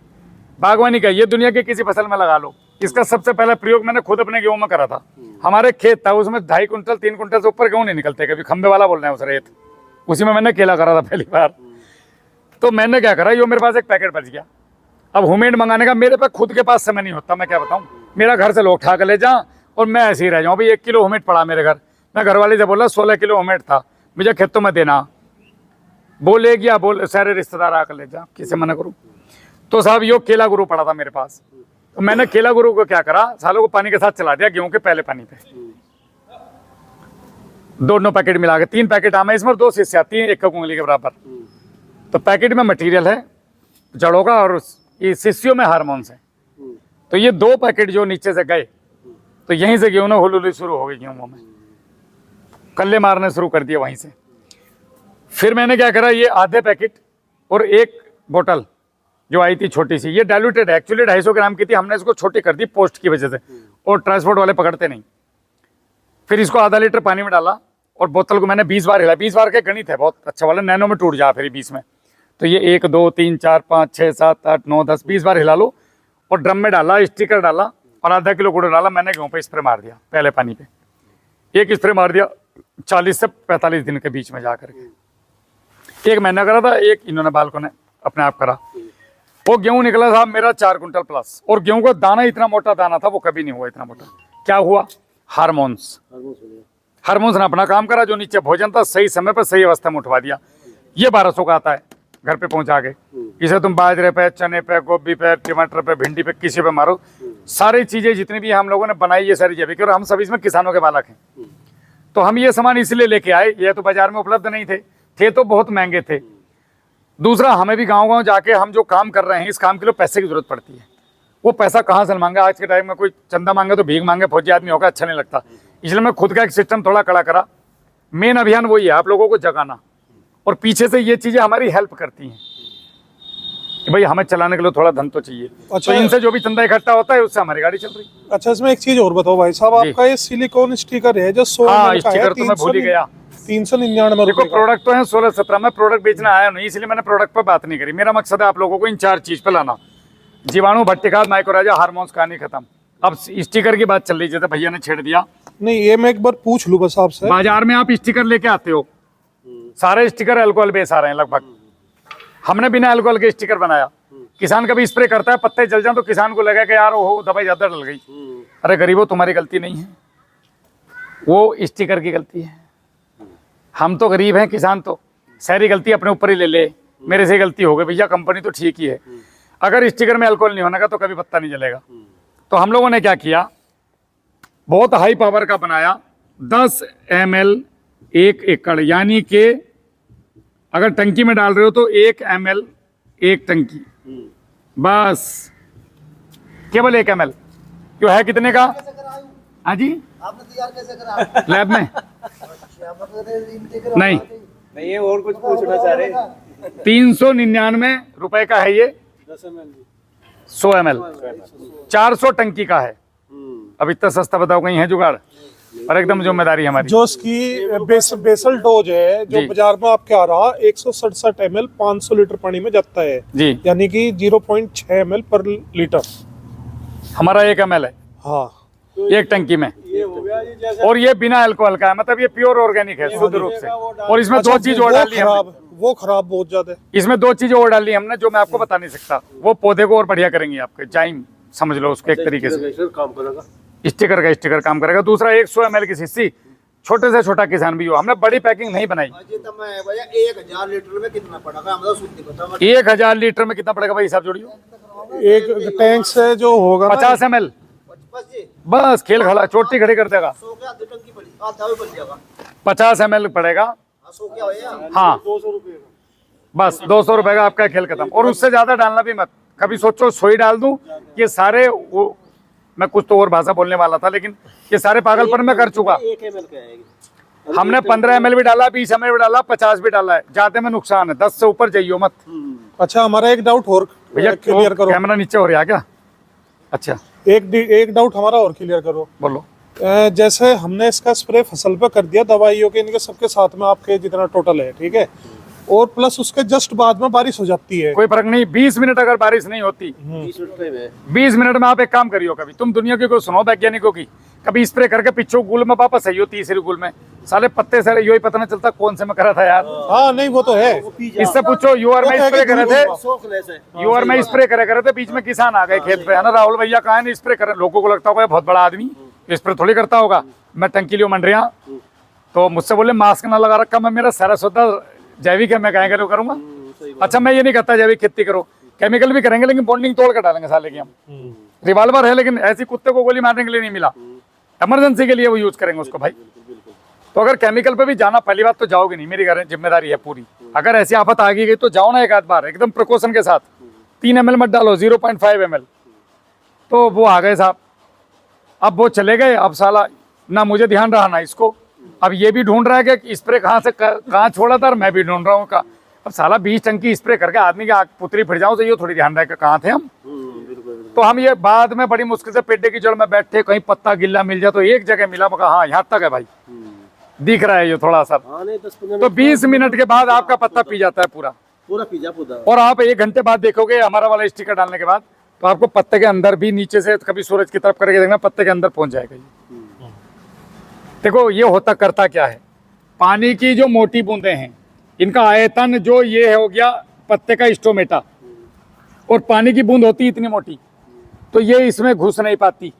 बागवानी का, ये दुनिया के किसी फसल में लगा लो। इसका सबसे पहला प्रयोग मैंने खुद अपने गेहूं में करा था। हमारे खेत था, उसमें 2.5 कुंटल 3 कुंटल से ऊपर गेहूं नहीं निकलते, कभी खंबे वाला बोल रहे हैं उस रेत, उसी में मैंने केला करा था पहली बार। तो मैंने क्या करा, यो मेरे पास एक पैकेट बच गया। अब होममेड मंगाने का मेरे पे खुद के पास समय नहीं होता, मैं क्या बताऊं। मेरा घर से लोग ठा कर ले जाऊं और मैं ऐसे ही रह जाऊं। भाई 1 किलो होममेड पड़ा मेरे घर, मैं घरवाले से बोला 16 किलो होममेड था, मुझे खेतों में देना। बोले क्या बोल, सारे रिश्तेदार आकर ले जा, किसे मना करूं। तो साहब यो केला गुरु पड़ा था मेरे पास, तो मैंने केला गुरु को क्या करा, सालों को पानी के साथ चला दिया गेहूं के पहले पानी पे। दोनों पैकेट मिला के 3 पैकेट आम है इसमें, 2 शिष्य आती है 1 उंगली के बराबर। तो पैकेट में मटेरियल है जड़ों का और ये शिष्यों में हार्मोन्स है। तो ये 2 पैकेट जो नीचे से गए, तो यहीं से गेहूं हुलुली शुरू हो गई, गेहूं में कल्ले मारने शुरू कर दिए वहीं से। फिर मैंने क्या करा, ये आधे पैकेट और 1 बोतल जो आई थी छोटी सी, ये डाइल्यूटेड है, एक्चुअली 250 ग्राम की थी, हमने इसको छोटी कर दी पोस्ट की वजह से, और ट्रांसपोर्ट वाले पकड़ते नहीं। फिर इसको आधा लीटर पानी में डाला और बोतल को मैंने 20 बार हिला। 20 बार के गणित है बहुत अच्छा वाला, नैनो में टूट जा फिर 20 में। तो ये 1 2 3 4 5 6 7 8 9 10 20 बार हिला लो, और ड्रम में डाला, स्टिकर डाला और आधा किलो गुड़ डाला। मैंने गेहूं पे स्प्रे मार दिया पहले पानी पे, 1 स्प्रे मार दिया 40 से 45 दिन के बीच में जा करके। 1 महीना करा था, 1 इन्होंने बालकों ने अपने आप करा। वो गेहूं निकला साहब मेरा 4 कुंटल प्लस, और गेहूं का दाना इतना मोटा दाना था, वो कभी नहीं हुआ इतना मोटा। क्या हुआ, हार्मोन्स ने अपना काम करा। जो नीचे भोजन था सही समय पर सही अवस्था में उठवा दिया। ये 1200 का आता है घर पे पहुंचा के। इसे तुम बाजरे पे, चने पे, गोभी पे, टमाटर पे, भिंडी पे, किसी पे मारो, सारी चीजें जितनी भी हम लोगों ने बनाई ये सारी जैविक, और हम सभी इसमें किसानों के बालक हैं। तो हम ये सामान इसलिए लेके आए, ये तो बाजार में उपलब्ध नहीं थे तो बहुत महंगे थे। दूसरा, हमें भी गांव जाके हम जो काम कर रहे हैं, इस काम के लिए पैसे की जरूरत पड़ती है। वो पैसा कहाँ से मांगा, आज के टाइम में कोई चंदा मांगे तो भीख मांगे, फौजी आदमी होगा, अच्छा नहीं लगता। इसलिए मैं खुद का एक सिस्टम थोड़ा कड़ा करा। मेन अभियान वही है, आप लोगों को जगाना, और पीछे से ये चीजें हमारी हेल्प करती हैं कि भाई हमें चलाने के लिए थोड़ा धन तो चाहिए। अच्छा, तो इनसे जो भी चंदा इकट्ठा होता है उससे हमारी गाड़ी चल रही है। अच्छा, इसमें एक चीज और बताओ भाई साहब, आपका ये सिलिकॉन स्टिकर है जो 100 हाँ, ml का है, स्टिकर तो मैं भूल ही गया। 399 देखो रुपए का। प्रोडक्ट तो है 16-17, मैं प्रोडक्ट बेचना आया नहीं, इसलिए मैंने प्रोडक्ट पर बात नहीं करी। मेरा मकसद है आप लोगों को इन 4 चीज पे लाना, जीवाणु, भट्टी खाद, माइक्रोराइजा, हार्मोन्स, कहानी खत्म। अब स्टिकर की बात चल रही है, भैया ने छेड़ दिया। नहीं, ये मैं एक बार पूछ लूं बस आपसे। बाजार में आप स्टिकर लेके आते हो, सारे स्टिकर अल्कोहल बेस आ रहे हैं लगभग। हमने बिना अल्कोहल के स्टिकर बनाया, किसान कभी स्प्रे करता है, पत्ते जल जाए तो किसान को लगा कि यार वो दवाई ज्यादा डल गई। अरे गरीबों, तुम्हारी गलती नहीं है, वो स्टिकर की गलती है। हम तो गरीब हैं, किसान तो सारी गलती अपने ऊपर ही ले ले, मेरे से गलती हो गई भैया, कंपनी तो ठीक ही है। अगर स्टिकर में अल्कोहल नहीं होने का तो कभी पत्ता नहीं जलेगा। तो हम लोगों ने क्या किया, बहुत हाई पावर का बनाया, 10 ml 1 एकड़, यानी कि अगर टंकी में डाल रहे हो तो 1 ml 1 टंकी, बस केवल 1 ml। क्यों है कितने का? हाँ जी, आपने तैयार कैसे करा? लैब में नहीं, नहीं और कुछ पूछना चाह रहे? 399 रुपए का है ये, 100 ml 400 टंकी का है। अब इतना सस्ता बताओ कहीं है जुगाड़? और एकदम जिम्मेदारी हमारी। जो इसकी बेसल डोज है जो जी। बाजार में आपके आ रहा 167 ml 500 लीटर पानी में जाता है जी, यानी कि 0.6 ml पर लीटर। हमारा 1 ml है हाँ, एक टंकी में, ये हो गया ये जैसे और ये बिना अल्कोहल का है, मतलब ये प्योर ऑर्गेनिक है शुद्ध रूप से। और इसमें अच्छा, दो चीज और डाली है हमने। वो खराब बहुत ज्यादा है। इसमें 2 चीजें और डाली हमने जो मैं आपको बता नहीं सकता, वो पौधे को और बढ़िया करेंगे आपके, जाइम समझ लो उसको एक तरीके से। काम करेगा। स्टिकर काम करेगा। दूसरा 100 ml की शीशी, छोटे से छोटा किसान भी हो, हमने बड़ी पैकिंग नहीं बनाई। अजी तो मैं भैया 1000 लीटर में कितना पड़ेगा? मतलब शुद्ध बताओ। 1000 लीटर में कितना पड़ेगा भाई, हिसाब जोड़ियो। एक टैंक से जो होगा ना, 50 ml, बस जी, बस खेल खड़ा, चोटी खड़ी कर देगा। 100 के आधी टंकी पड़ी, आधा भी बन जाएगा। 50 ml पड़ेगा, 100 क्या भैया? हाँ 200 रुपये का। बस 200 रुपए का आपका खेल खत्म। और उससे ज्यादा डालना भी मत, कभी सोचो सोई डाल दूं, ये सारे वो, मैं कुछ तो और भाषा बोलने वाला था लेकिन ये सारे पागलपन में कर चुका। 1 ml का है। हमने 15 ml भी डाला, 20 ml भी डाला, 50 भी डाला है, जाते में नुकसान है, 10 से ऊपर जाइयो मत। अच्छा हमारा एक डाउट और भैया क्लियर करो। कैमरा नीचे हो रहा है क्या? अच्छा एक डाउट हमारा और क्लियर करो। बोलो। जैसे हमने इसका स्प्रे फसल पे कर दिया, दवाइयों के इनके सबके साथ में आपके जितना टोटल है, ठीक है, और प्लस उसके जस्ट बाद में बारिश हो जाती है। कोई फर्क नहीं, 20 मिनट अगर बारिश नहीं होती, 20 रुपये में 20 मिनट में आप एक काम करियो, कभी तुम दुनिया की कोई सुनो वैज्ञानिकों की, कभी स्प्रे करके पिछो गुल में वापस आइयो, तीसरी गुल में साले पत्ते सारे यो ही पता नहीं चलता कौन से में करा था यार। हाँ नहीं वो तो है। इससे पूछो, यू और मैं स्प्रे करे थे, शौकलेस है। यू और मैं स्प्रे करे थे, बीच में किसान आ गए खेत पे, है ना, राहुल भैया कहा है स्प्रे करे, लोगों को लगता होगा बहुत बड़ा आदमी स्प्रे थोड़ी करता होगा। मैं टंकी लियो मंड रहा, तो मुझसे बोले मास्क ना लगा रखा, मैं मेरा सारा सौदा जैविक है, मैं कहेंगे तो करूंगा। अच्छा मैं ये नहीं कहता जैविक खेती करो, केमिकल भी करेंगे लेकिन बॉन्डिंग तोड़ कर डालेंगे साले की हम। रिवॉल्वर है लेकिन ऐसी कुत्ते को गोली मारने के लिए नहीं मिला, इमरजेंसी के लिए वो यूज करेंगे उसको भाई। तो अगर केमिकल पे भी जाना, पहली बात तो जाओगे नहीं, मेरी जिम्मेदारी है पूरी। अगर ऐसी आफत आ गई तो जाओ ना एक आध बार एकदम प्रिकॉशन के साथ, 3 ml मत डालो, 0.5 ml। तो वो आ गए साहब, अब वो चले गए, अब साला ना मुझे ध्यान रहा ना इसको, अब ये भी ढूंढ रहा है कि स्प्रे कहाँ से कहाँ छोड़ा था, और मैं भी ढूंढ रहा हूँ का। अब साला 20 टंकी स्प्रे करके आदमी की आग पुतरी फिर जाऊँ तो ये थोड़ी ध्यान रहे कहाँ थे हम। तो हम ये बाद में बड़ी मुश्किल से पेड्डे की जड़ में बैठे, कहीं पत्ता गिल्ला मिल जाए तो एक जगह मिला, मगर हाँ यहाँ तक है भाई, दिख रहा है ये थोड़ा सा। हाँ नहीं 10-15 तो 20 मिनट के बाद आपका पत्ता पी जाता है पूरा, पूरा पिज्जा पूरा। और आप 1 घंटे बाद देखोगे हमारा वाला स्टिकर डालने के बाद, तो आपको पत्ते के अंदर भी नीचे से कभी सूरज की तरफ करके देखना, पत्ते के अंदर पहुंच जाएगा ये। देखो ये होता करता क्या है, पानी की जो मोटी बूंदें हैं इनका आयतन जो ये हो गया पत्ते का स्टोमेटा, और पानी की बूंद होती इतनी मोटी, तो ये इसमें घुस नहीं पाती।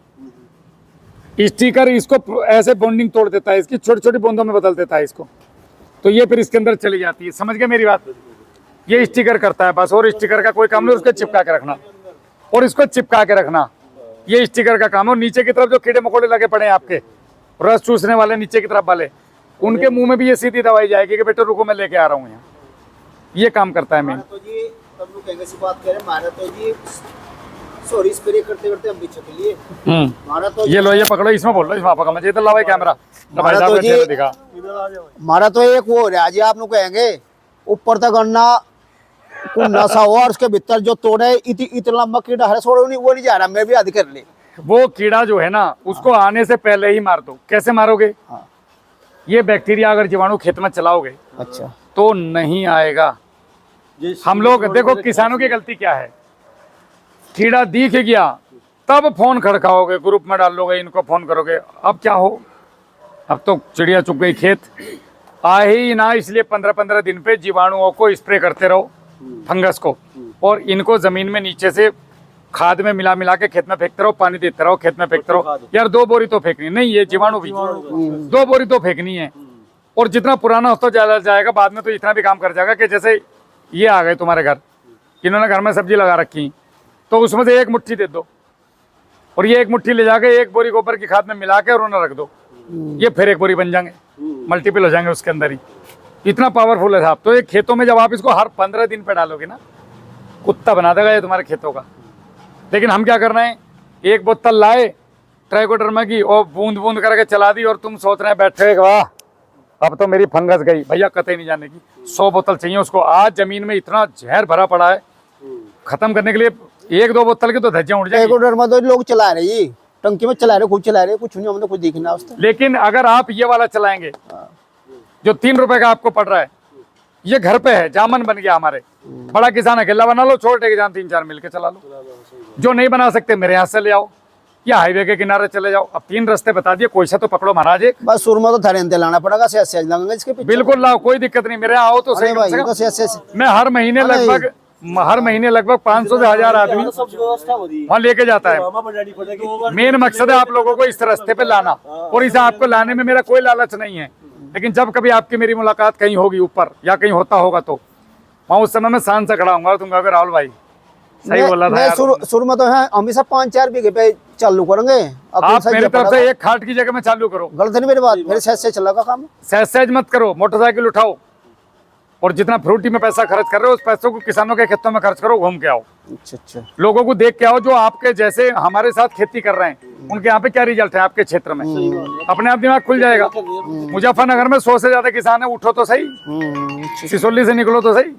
स्टिकर इसको ऐसे बॉन्डिंग तोड़ देता है, इसकी छोटी छोटी बूंदों में बदल देता है इसको, तो ये फिर इसके अंदर चली जाती है। समझ गए मेरी बात? ये स्टिकर करता है बस, और स्टिकर का कोई काम नहीं, उसको चिपका के रखना, और इसको चिपका के रखना, ये स्टिकर का काम है। और नीचे की तरफ जो कीड़े मकोड़े लगे पड़े हैं आपके, रस चूसने वाले नीचे की तरफ वाले, उनके मुंह में भी ये सीधी दवाई जाएगी कि बेटे रुको मैं लेके आ रहा हूँ यहाँ। ये काम करता है मेन। तो जी तब लोग कहेंगे सी बात कह रहे हैं, हमारा तो जी सॉरी स्प्रे करते करते हम भी छक लिए। हमारा तो ये लो, ये पकड़ो, इसमें बोल लो, इसमें पकड़ो, मुझे तो ला भाई कैमरा, भाई साहब का चेहरा दिखा। हमारा तो एक वो हो रहा है जी, आप लोग कहेंगे ऊपर तक अन्ना को नशा हो और उसके भीतर जो तोड़े इतना लंबा कीड़ा है, छोड़ो नहीं, वो नहीं जा रहा, मैं भी आदि कर ले। वो कीड़ा जो है ना उसको आने से पहले ही मार दो। कैसे मारोगे? हाँ। ये बैक्टीरिया अगर जीवाणु खेत में चलाओगे अच्छा तो नहीं आएगा। हम लोग देखो किसानों की गलती क्या है, कीड़ा दिख गया तब फोन खड़काओगे, ग्रुप में डाल लोगे, इनको फोन करोगे, अब क्या हो, अब तो चिड़िया चुग गई खेत, आ ही ना, इसलिए 15-15 दिन पे जीवाणुओं को स्प्रे करते रहो, फंगस को, और इनको जमीन में नीचे से खाद में मिला मिला के खेत में फेंकते रहो, पानी देते रहो, खेत में फेंकते रहो। यार 2 बोरी तो फेंकनी नहीं, ये जीवाणु भी 2 बोरी तो फेंकनी है। और जितना पुराना होता ज्यादा जाएगा बाद में तो इतना भी काम कर जाएगा कि जैसे ये आ गए तुम्हारे घर, इन्होंने घर में सब्जी लगा रखी, तो उसमें से 1 मुट्ठी दे दो और ये 1 मुट्ठी ले जाके 1 बोरी गोबर की खाद में मिला के और उन्हें रख दो, ये फिर 1 बोरी बन जाएंगे, मल्टीपल हो जाएंगे उसके अंदर ही। इतना पावरफुल है साहब। तो ये खेतों में जब आप इसको हर 15 दिन पे डालोगे ना, कुत्ता बना देगा ये तुम्हारे खेतों का। लेकिन हम क्या कर रहे हैं, 1 बोतल लाए ट्राइकोडर्मा की और बूंद बूंद करके चला दी और तुम सोच रहे हैं बैठे हुए वाह अब तो मेरी फंगस गई। भैया कतई नहीं जाने की, 100 बोतल चाहिए उसको। आज जमीन में इतना जहर भरा पड़ा है, खत्म करने के लिए 1-2 बोतल की तो धज्जियां उड़ जाएंगी। ट्राइकोडर्मा तो लोग चला रहे जी, टंकी में चला रहे, खुद चला रहे, कुछ नहीं, हमने कुछ दिखना उससे। लेकिन अगर आप ये वाला चलाएंगे जो 3 रुपए का आपको पड़ रहा है, ये घर पे है, जामन बन गया हमारे। बड़ा किसान अकेला बना लो, छोटे किसान 3-4 मिलके चला लो। जो नहीं बना सकते मेरे यहाँ से ले आओ या हाईवे के किनारे चले जाओ। अब 3 रास्ते बता दिए, कोई सा तो पकड़ो महाराज एक। बस सुरमा तो थरेंते लाना पड़ेगा, से लगेंगे इसके पीछे। बिल्कुल लाओ, कोई दिक्कत नहीं, मेरे यहाँ आओ तो सही। भाई कम से तो कम से मैं हर महीने लगभग 500 से 1000 आदमी सब व्यवस्था हो रही वहाँ लेके जाता है। मामा बढ़ानी पड़ेगी। मेन मकसद है आप लोगों को इस रास्ते पे लाना, और इसे आपको लाने में मेरा कोई लालच नहीं है। लेकिन जब कभी आपकी मेरी मुलाकात कहीं होगी ऊपर या कहीं होता होगा तो वहाँ उस समय मैं शान से खड़ा हूँगा और तुम कहोगे राहुल भाई सही बोला था यार। शुरू में तो है हमेशा 5-4 बीघे पे चालू करेंगे। आप मेरी तरफ से 1 खाट की जगह में चालू करो। गलत नहीं मेरी बात, फिर से चलेगा काम। सहज मत करो, मोटरसाइकिल उठाओ और जितना फ्रूटी में पैसा खर्च कर रहे हो उस पैसों को किसानों के खेतों में खर्च करो, घूम के आओ। अच्छा, लोगों को देख के आओ जो आपके जैसे हमारे साथ खेती कर रहे हैं, उनके यहाँ पे क्या रिजल्ट है आपके क्षेत्र में, अपने आप दिमाग खुल जाएगा। मुजफ्फरनगर में 100 से ज्यादा किसान है, उठो तो सही, सिसोली से निकलो तो सही।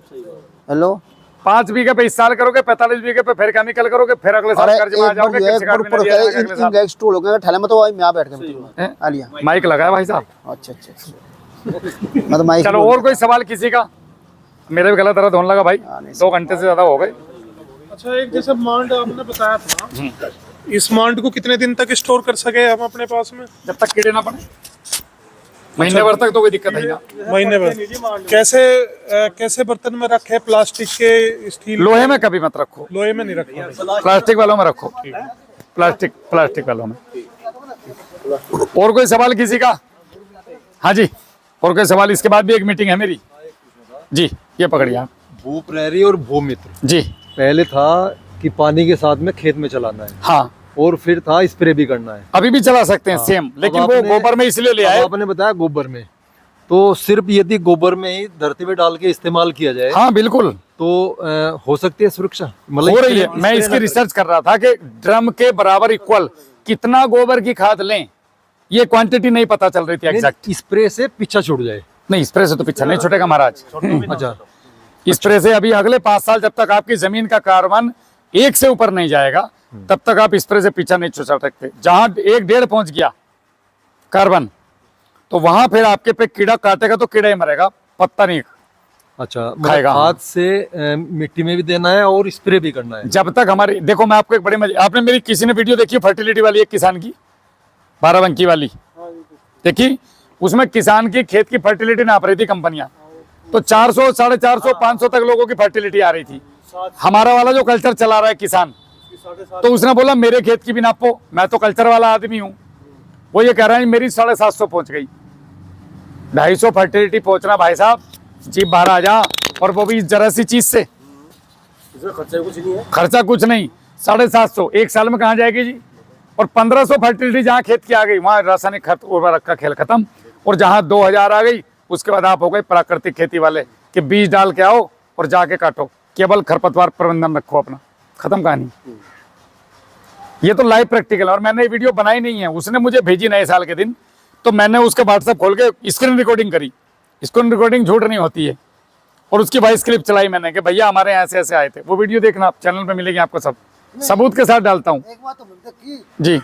हेलो 5 बीघे पे इस साल करोगे, 45 बीघे पे फिर केमिकल करोगे, फिर अगले साल कर्ज में आ जाओगे। माइक लगाया भाई साहब। अच्छा मैं तो माइक। चलो और कोई सवाल किसी का? मेरे भी गला दर्द होने लगा भाई, 2 घंटे से ज्यादा हो गए। अच्छा, एक जैसे मांड आपने बताया था, इस मांड को कितने दिन तक स्टोर कर सके हम अपने पास में? जब तक कीड़े ना पड़े, महीने भर तक तो कोई दिक्कत नहीं ना। महीने भर। कैसे बर्तन में रखे? प्लास्टिक के, स्टील? लोहे में कभी मत रखो, लोहे में नहीं रखना, प्लास्टिक वालों में रखो, प्लास्टिक वालों में। और कोई सवाल किसी का? हाँ जी, और कोई सवाल? इसके बाद भी एक मीटिंग है मेरी जी, ये पकड़िए आप। भू प्रहरी और भू मित्र जी। पहले था कि पानी के साथ में खेत में चलाना है, हाँ, और फिर था स्प्रे भी करना है। अभी भी चला सकते हैं सेम, लेकिन वो गोबर में इसलिए ले आए। आपने बताया गोबर में, तो सिर्फ यदि गोबर में ही धरती में डाल के इस्तेमाल किया जाए, हाँ बिल्कुल तो हो सकती है सुरक्षा। हो रही है। मैं इसकी रिसर्च कर रहा था कि ड्रम के बराबर इक्वल कितना गोबर की खाद लें, ये क्वांटिटी नहीं पता चल रही थी एग्जैक्ट। स्प्रे से पीछा छूट जाए। नहीं, स्प्रे से तो पीछा नहीं छूटेगा महाराज। अच्छा, स्प्रे से अभी अगले 5 साल जब तक आपकी जमीन का कार्बन 1 से ऊपर नहीं जाएगा तब तक आप स्प्रे से पीछा नहीं छुड़ा सकते। जहां 1-1.5 पहुंच गया कार्बन, तो वहां फिर आपके पे कीड़ा काटेगा तो कीड़ा ही मरेगा, पत्ता नहीं अच्छा, खाएगा। हाथ से मिट्टी में भी देना है और स्प्रे भी करना है। जब तक हमारी, देखो मैं आपको एक बड़े मजे, आपने मेरी किसी ने वीडियो देखी फर्टिलिटी वाली, एक किसान की बाराबंकी वाली देखी? उसमें किसान की खेत की फर्टिलिटी नाप रही थी कंपनियां, तो 400, 450, 500 तक लोगों की फर्टिलिटी आ रही थी। हमारा वाला जो कल्चर चला रहा है किसान, तो उसने बोला मेरे खेत की भी नापो, मैं तो कल्चर वाला आदमी हूं। वो ये कह रहा है मेरी 750 पहुंच गई, 250 फर्टिलिटी पहुंचना भाई साहब, जीप बाहर आ जा, और वो भी जरा सी चीज से। खर्चा कुछ नहीं है, खर्चा कुछ नहीं, 750 एक साल में कहाँ जाएगी जी? और 1500 फर्टिलिटी जहाँ खेत की आ गई, वहाँ रासायनिक खत उर्वरक का खेल खत्म। और जहाँ 2000 आ गई, उसके बाद आप हो गए प्राकृतिक खेती वाले कि बीज डाल के आओ और जाके काटो, केवल खरपतवार प्रबंधन रखो अपना, खत्म कहानी। ये तो लाइव प्रैक्टिकल, और मैंने ये वीडियो बनाई नहीं है, उसने मुझे भेजी नए साल के दिन, तो मैंने उसके व्हाट्सएप खोल के स्क्रीन रिकॉर्डिंग करी। स्क्रीन रिकॉर्डिंग झूठ नहीं होती है, और उसकी वॉइस क्लिप चलाई मैंने कि भैया हमारे यहाँ से ऐसे आए थे। वो वीडियो देखना, आप चैनल पे मिलेगी आपको, सब सबूत के साथ डालता हूँ जी।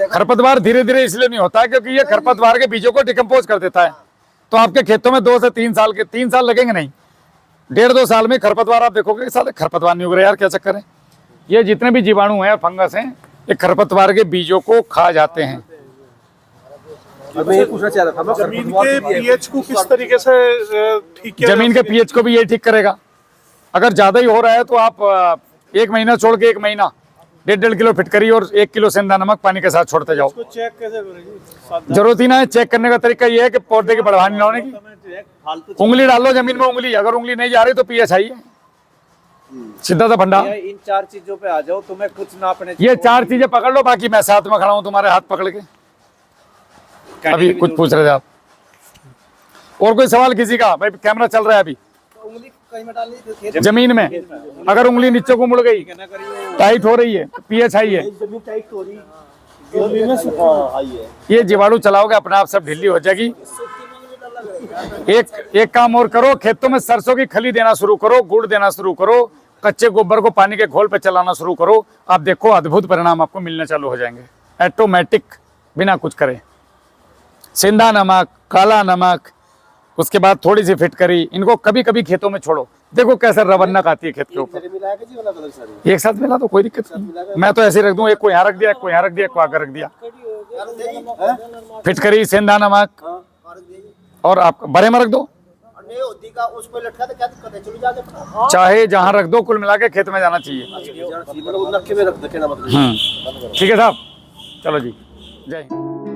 खरपतवार धीरे धीरे इसलिए नहीं होता है क्योंकि ये खरपतवार के बीजों को डिकम्पोज कर देता है, तो आपके खेतों में 2 से 3 साल के 3 साल लगेंगे नहीं, 1.5-2 साल में खरपतवार आप देखोगे साले खरपतवार नहीं उग रहे यार, क्या चक्कर है? ये जितने भी जीवाणु हैं, फंगस हैं, ये खरपतवार के बीजों को खा जाते हैं। मैं ये पूछना चाह रहा था, जमीन के पीएच को किस तरीके से ठीक किया? जमीन के पीएच को भी ये ठीक करेगा। अगर ज़्यादा ही हो रहा है तो आप 1 महीना छोड़ के 1 महीना 1.5 किलो फिटकरी और 1 किलो सेंधा नमक पानी के साथ छोड़ते जाओ। चेक कैसे करेंगे? जरूरत ही ना है। चेक करने का तरीका ये है कि पौधे की बढ़वानी ना होने की। फालतू उंगली डाल लो जमीन में, उंगली अगर उंगली नहीं जा रही तो पीएच आई है, सीधा सा फंडा। इन 4 चीजों पे आ जाओ, तुम्हें कुछ नापने ये 4 चीजें पकड़ लो, बाकी मैं साथ में खड़ा हूं तुम्हारे हाथ पकड़ के। अभी कुछ पूछ रहे थे आप, और कोई सवाल किसी का? भाई कैमरा चल रहा है अभी। उंगली कहीं में डालनी जमीन में अगर उंगली नीचे को मुड़ गई, टाइट हो रही है, पीएच हाई है, जमीन टाइट हो रही, जमीन में हाई है, ये जीवाणु चलाओगे अपने आप सब ढीली हो जाएगी। एक काम और करो, खेतों में सरसों की खली देना शुरू करो, गुड़ देना शुरू करो, कच्चे गोबर को पानी के घोल पे चलाना शुरू करो। आप देखो अद्भुत परिणाम आपको मिलने चालू हो जाएंगे, ऑटोमेटिक, बिना कुछ करे। सेंधा नमक, काला नमक, उसके बाद थोड़ी सी फिटकरी, इनको कभी कभी खेतों में छोड़ो, देखो कैसे रवन्नक आती है खेत के ऊपर। मिलाएगा जी अलग अलग सारी। एक साथ मिला तो कोई दिक्कत नहीं, मैं तो ऐसे ही रख दूं, एक को यहाँ रख दिया, एक को यहाँ रख दिया, एक को आगे रख दिया। फिटकरी, सेंधा नमक और आप बड़े में रख दो, नहीं होती का उस पे लटका तो क्या दिक्कत है, चलो जाके चाहे जहां रख दो, कुल मिला के खेत में जाना चाहिए। मतलब नक्के में रख देना मतलब। ठीक है साहब, चलो जी, जय हिंद।